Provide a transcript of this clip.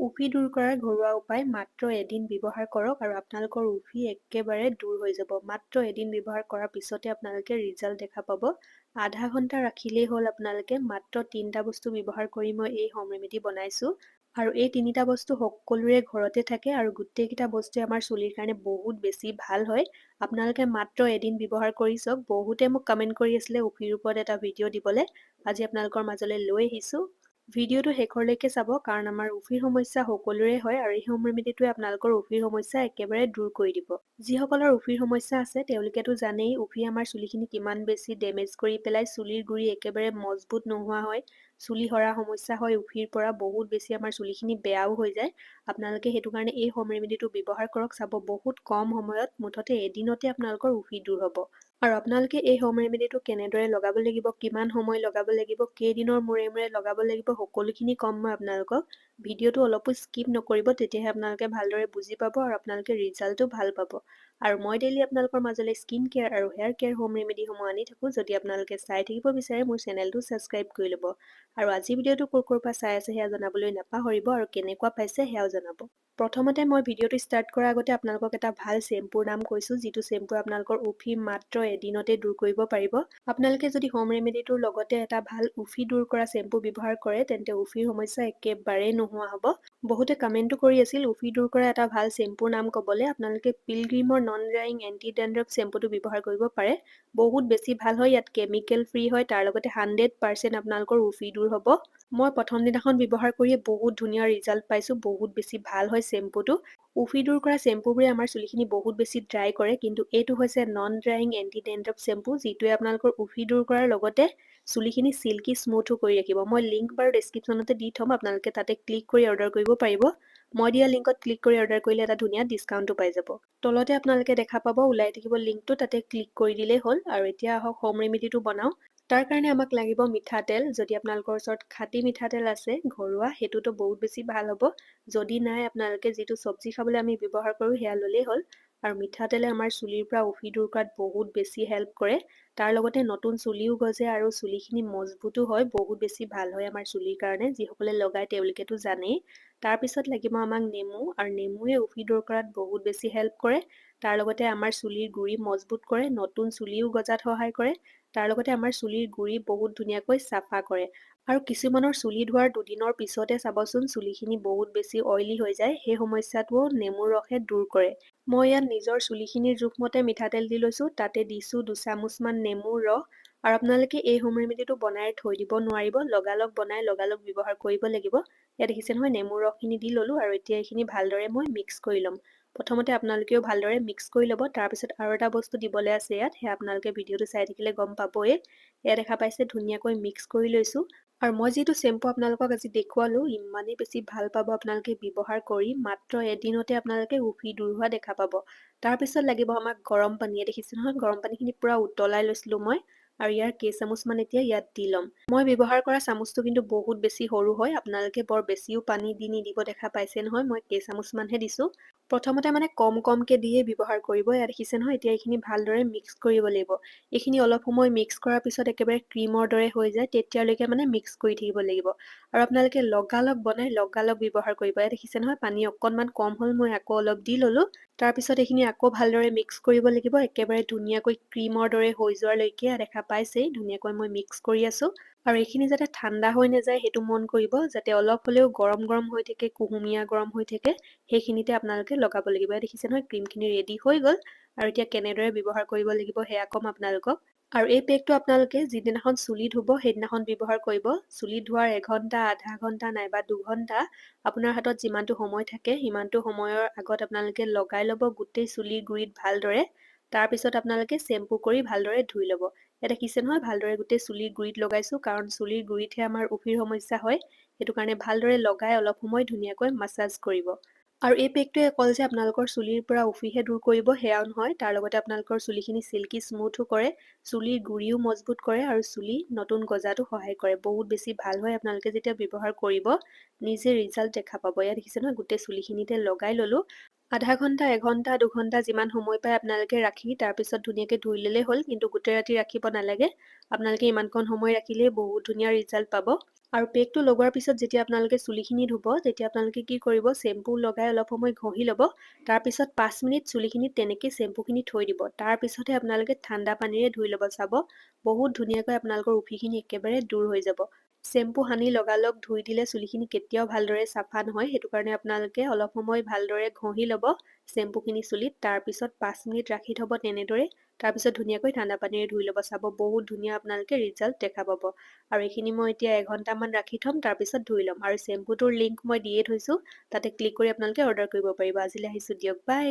উফি দূৰ কৰাৰ ঘৰুৱা উপায় মাত্ৰ এদিন ব্যৱহাৰ কৰক আৰু আপোনালোকৰ উফি একেবাৰে দূৰ হৈ যাব। মাত্ৰ এদিন ব্যৱহাৰ কৰাৰ পিছতে আপোনালোকে ৰিজাল্ট দেখা পাব। আধা ঘণ্টা ৰাখিলেই হ'ল আপোনালোকে। মাত্ৰ 3টা বস্তু ব্যৱহাৰ কৰি মই এই হোম ৰেমেডি বনাইছোঁ। আৰু এই 3টা বস্তু সকলোৰে ঘৰতে থাকে আৰু গোটেইকেইটা বস্তুৱে আমাৰ চুলিৰ কাৰণে বহুত বেছি ভাল হয়। আপোনালোকে মাত্ৰ এদিন ব্যৱহাৰ কৰি চাওক। বহুতে মোক কমেণ্ট কৰি আছিলে উফিৰ ওপৰত এটা ভিডিঅ' দিবলৈ। আজি আপোনালোকৰ মাজলৈ লৈ আহিছোঁ। ভিডিঅ'টো শেষলৈকে চাব কাৰণ আমাৰ উফিৰ সমস্যা সকলোৰে হয় আৰু এই হোম ৰেমেডিটোৱে আপোনালোকৰ উফিৰ সমস্যা একেবাৰে দূৰ কৰি দিব। যিসকলৰ উফিৰ সমস্যা আছে তেওঁলোকেতো জানেই উফি আমাৰ চুলিখিনি কিমান বেছি ডেমেজ কৰি পেলাই। চুলিৰ গুৰি একেবাৰে মজবুত নোহোৱা হয়। চুলি সৰা সমস্যা হয় উফিৰ পৰা। বহুত বেছি আমাৰ চুলিখিনি বেয়াও হৈ যায়। আপোনালোকে সেইটো কাৰণে এই হোম ৰেমেডিটো ব্যৱহাৰ কৰক। চাব বহুত কম সময়ত মুঠতে এদিনতে আপোনালোকৰ উফি দূৰ হ'ব। আৰু আপোনালোকে এই হোম ৰেমেডিটো কেনেদৰে লগাব লাগিব, কিমান সময় লগাব লাগিব, কেইদিনৰ মূৰে মূৰে লগাব লাগিব সকলোখিনি ক'ম মই আপোনালোকক। ভিডিঅ'টো অলপো স্কিপ নকৰিব, তেতিয়াহে আপোনালোকে ভালদৰে বুজি পাব আৰু আপোনালোকে ৰিজাল্টটো ভাল পাব। আৰু মই ডেইলি আপোনালোকৰ মাজলৈ স্কিন কেয়াৰ আৰু হেয়াৰ কেয়াৰ হোম ৰেমেডিসমূহ আনি থাকোঁ। যদি আপোনালোকে চাই থাকিব বিচাৰে মোৰ চেনেলটো ছাবস্ক্ৰাইব কৰি ল'ব। আৰু আজি ভিডিঅ'টো ক'ৰ পৰা চাই আছে সেয়া জনাবলৈ নাপাহৰিব আৰু কেনেকুৱা পাইছে সেয়াও জনাব। প্ৰথমতে মই ভিডিঅ'টো ষ্টাৰ্ট কৰাৰ আগতে আপোনালোকক এটা ভাল চেম্পুৰ নাম কৈছোঁ, যিটো চেম্পু আপোনালোকৰ উফি মাত্ৰ এদিনতে দূৰ কৰিব পাৰিব। আপোনালোকে যদি হোম ৰেমেডিটোৰ লগতে এটা ভাল উফি দূৰ কৰা চেম্পু ব্যৱহাৰ কৰে তেন্তে উফিৰ সমস্যা একেবাৰেই নোহোৱা হ'ব। বহুতে কমেণ্টটো কৰি আছিল উফি দূৰ কৰা এটা ভাল চেম্পুৰ নাম ক'বলৈ। আপোনালোকে পিলগ্ৰীমৰ নন ড্ৰাইং এণ্টি ডেণ্ড্ৰাফ চেম্পুটো ব্যৱহাৰ কৰিব পাৰে। বহুত বেছি ভাল হয়। ইয়াত কেমিকেল ফ্ৰী হয়। তাৰ লগতে 100% আপোনালোকৰ উফি দূৰ হ'ব। মই প্ৰথম দিনাখন ব্যৱহাৰ কৰিয়ে বহুত ধুনীয়া ৰিজাল্ট পাইছোঁ। বহুত বেছি ভাল হয় চেম্পুটো। উফি দূৰ কৰা চেম্পুবোৰে আমাৰ চুলিখিনি বহুত বেছি ড্ৰাই কৰে, কিন্তু এইটো হৈছে non drying anti dandruff shampoo, যিটোৱে আপোনালোকৰ উফি দূৰ কৰাৰ লগতে চুলিখিনি চিল্কি স্মুথো কৰি ৰাখিব। মই লিংক বাৰু ডেছক্ৰিপশ্যনতে দি থ'ম, আপোনালোকে তাতে ক্লিক কৰি অৰ্ডাৰ কৰিব পাৰিব। মই দিয়া লিংকত ক্লিক কৰি অৰ্ডাৰ কৰিলে এটা ধুনীয়া ডিছকাউণ্টো পাই যাব। তলতে আপোনালোকে দেখা পাব ওলাই থাকিব লিংকটো, তাতে ক্লিক কৰি দিলেই হ'ল। আৰু এতিয়া আহক হোম ৰেমেডিটো বনাওঁ। তাৰ কাৰণে আমাক লাগিব মিঠাতেল। যদি আপোনালোকৰ ওচৰত খাটি মিঠাতেল আছে ঘৰুৱা, সেইটোতো বহুত বেছি ভাল হ'ব। যদি নাই আপোনালোকে যিটো চব্জি খাবলৈ আমি ব্যৱহাৰ কৰোঁ সেয়া ল'লেই হ'ল। আৰু মিঠাতেলে আমাৰ চুলিৰ পৰা উফি দূৰ কৰাত বহুত বেছি হেল্প কৰে। তাৰ লগতে নতুন চুলিও গজে আৰু চুলিখিনি মজবুতো হয়। বহুত বেছি ভাল হয় আমাৰ চুলিৰ কাৰণে। যিসকলে লগায় তেওঁলোকেতো জানেই। তাৰপিছত লাগিব আমাক নেমু, আৰু নেমুৱে উফি দূৰ কৰাত বহুত বেছি হেল্প কৰে। তাৰ লগতে আমাৰ চুলিৰ গুৰি মজবুত কৰে, নতুন চুলিও গজাত সহায় কৰে। তাৰ লগতে আমাৰ চুলিৰ গুৰি বহুত ধুনীয়াকৈ চাফা কৰে। আৰু কিছুমানৰ চুলি ধোৱাৰ দুদিনৰ পিছতে চাবচোন চুলিখিনি বহুত বেছি অইলি হৈ যায়। সেই সমস্যাটোও নেমুৰ ৰসে দূৰ কৰে। মই ইয়াত নিজৰ চুলিখিনিৰ জোখমতে মিঠাতেল দি লৈছোঁ। তাতে দিছোঁ 2 চামুচমান নেমুৰ ৰস। আৰু আপোনালোকে এই হোম ৰেমেডিটো বনাই থৈ দিব নোৱাৰিব। লগালগ বনাই লগালগ ব্যৱহাৰ কৰিব লাগিব। ইয়াত দেখিছে নহয় নেমুৰ ৰসখিনি দি ল'লোঁ আৰু এতিয়া এইখিনি ভালদৰে মই মিক্স কৰি ল'ম। প্ৰথমতে আপোনালোকেও ভালদৰে মিক্স কৰি ল'ব। তাৰপিছত আৰু এটা বস্তু দিবলৈ আছে ইয়াত, সেয়া আপোনালোকে ভিডিঅ'টো চাই থাকিলে গম পাবই। এয়া দেখা পাইছে ধুনীয়াকৈ মিক্স কৰি লৈছোঁ। আৰু মই যিটো চেম্পু আপোনালোকক আজি দেখুৱালোঁ, ইমানেই বেছি ভাল পাব আপোনালোকে ব্যৱহাৰ কৰি। মাত্ৰ এদিনতে আপোনালোকে উফি দূৰ হোৱা দেখা পাব। তাৰপিছত লাগিব আমাক গৰম পানী। দেখিছে নহয় গৰম পানীখিনি পূৰা উতলাই লৈছিলোঁ মই। আৰু ইয়াৰ কেইচামুচমান এতিয়া ইয়াত দি ল'ম। মই ব্যৱহাৰ কৰা চামুচটো কিন্তু বহুত বেছি সৰু হয়। আপোনালোকে বৰ বেছিও পানী দি নিদিব। দেখা পাইছে নহয় মই কেইচামুচমানহে দিছোঁ। প্ৰথমতে মানে কমকৈ দিয়ে ব্যৱহাৰ কৰিব। ইয়াত দেখিছে নহয় এতিয়া এইখিনি ভালদৰে মিক্স কৰিব লাগিব। এইখিনি অলপ সময় মিক্স কৰাৰ পিছত একেবাৰে ক্ৰীমৰ দৰে হৈ যায়, তেতিয়ালৈকে মানে মিক্স কৰি থাকিব লাগিব। আৰু আপোনালোকে লগালগ বনাই লগালগ ব্যৱহাৰ কৰিব। ইয়াত দেখিছে নহয় পানী অকণমান কম হ'ল, মই আকৌ অলপ দি ল'লোঁ। তাৰপিছত এইখিনি আকৌ ভালদৰে মিক্স কৰিব লাগিব। একেবাৰে ধুনীয়াকৈ ক্ৰীমৰ দৰে হৈ যোৱালৈকে দেখা পাইছেই ধুনীয়াকৈ মই মিক্স কৰি আছোঁ। আৰু এইখিনি যাতে ঠাণ্ডা হৈ নাযায় সেইটো মন কৰিব, যাতে অলপ হ'লেও গৰম গৰম হৈ থাকে, কুহুমীয়া গৰম হৈ থাকে। সেইখিনিতে আপোনালোকে লগাব লাগিব। দেখিছে নহয় ক্ৰীমখিনি ৰেডি হৈ গ'ল। আৰু এতিয়া কেনেদৰে ব্যৱহাৰ কৰিব লাগিব সেয়া ক'ম আপোনালোকক। আৰু এই পেকটো আপোনালোকে যিদিনাখন চুলি ধুব সেইদিনাখন ব্যৱহাৰ কৰিব। চুলি ধোৱাৰ এঘণ্টা, আধা ঘণ্টা নাইবা 2 ঘণ্টা আপোনাৰ হাতত যিমানটো সময় থাকে সিমানটো সময়ৰ আগত আপোনালোকে লগাই ল'ব গোটেই চুলিৰ গুৰিত ভালদৰে। তাৰপিছত আপোনালোকে চেম্পু কৰি ভালদৰে ধুই ল'ব। ইয়াত দেখিছে নহয় ভালদৰে গোটেই চুলিৰ গুৰিত লগাইছোঁ, কাৰণ চুলিৰ গুৰিতহে আমাৰ উফিৰ সমস্যা হয়। সেইটো কাৰণে ভালদৰে লগাই অলপ সময় ধুনীয়াকৈ মাছাজ কৰিব। আৰু এই পেকটোৱে অকল যে আপোনালোকৰ চুলিৰ পৰা উফিহে দূৰ কৰিব সেয়াও নহয়, তাৰ লগতে আপোনালোকৰ চুলিখিনি চিল্কি স্মুথো কৰে। চুলিৰ গুৰিও মজবুত কৰে আৰু চুলি নতুন গজাতো সহায় কৰে। বহুত বেছি ভাল হয়। আপোনালোকে যেতিয়া ব্যৱহাৰ কৰিব নিজে ৰিজাল্ট দেখা পাব। ইয়াত দেখিছে নহয় গোটেই চুলিখিনিতে লগাই ল'লোঁ। আধা ঘণ্টা, এঘণ্টা, দুঘণ্টা যিমান সময় পায় আপোনালোকে ৰাখি তাৰপিছত ধুনীয়াকৈ ধুই ল'লেই হ'ল, কিন্তু গোটেই ৰাতি ৰাখিব নালাগে। আপোনালোকে ইমানকণ সময় ৰাখিলেই বহুত ধুনীয়া ৰিজাল্ট পাব। আৰু পেকটো লগোৱাৰ পিছত যেতিয়া আপোনালোকে চুলিখিনি ধুব, তেতিয়া আপোনালোকে কি কৰিব, চেম্পু লগাই অলপ সময় ঘঁহি ল'ব। তাৰপিছত 5 মিনিট চুলিখিনিত তেনেকৈ চেম্পুখিনি থৈ দিব। তাৰপিছতহে আপোনালোকে ঠাণ্ডা পানীৰে ধুই ল'ব। চাব, বহুত ধুনীয়াকৈ আপোনালোকৰ উফিখিনি একেবাৰে দূৰ হৈ যাব। চেম্পু সানি লগালগ ধুই দিলে চুলিখিনি কেতিয়াও ভালদৰে চাফা নহয়, সেইটো কাৰণে আপোনালোকে অলপ সময় ভালদৰে ঘঁহি ল'ব চেম্পুখিনি চুলিত। তাৰপিছত 5 মিনিট ৰাখি থ'ব তেনেদৰে। তাৰপিছত ধুনীয়াকৈ ঠাণ্ডা পানীৰে ধুই ল'ব। চাব, বহুত ধুনীয়া আপোনালোকে ৰিজাল্ট দেখা পাব। আৰু এইখিনি মই এতিয়া এঘণ্টামান ৰাখি থ'ম, তাৰপিছত ধুই ল'ম। আৰু চেম্পুটোৰ লিংক মই দিয়ে থৈছোঁ, তাতে ক্লিক কৰি আপোনালোকে অৰ্ডাৰ কৰিব পাৰিব। আজিলৈ আহিছোঁ, দিয়ক, বাই।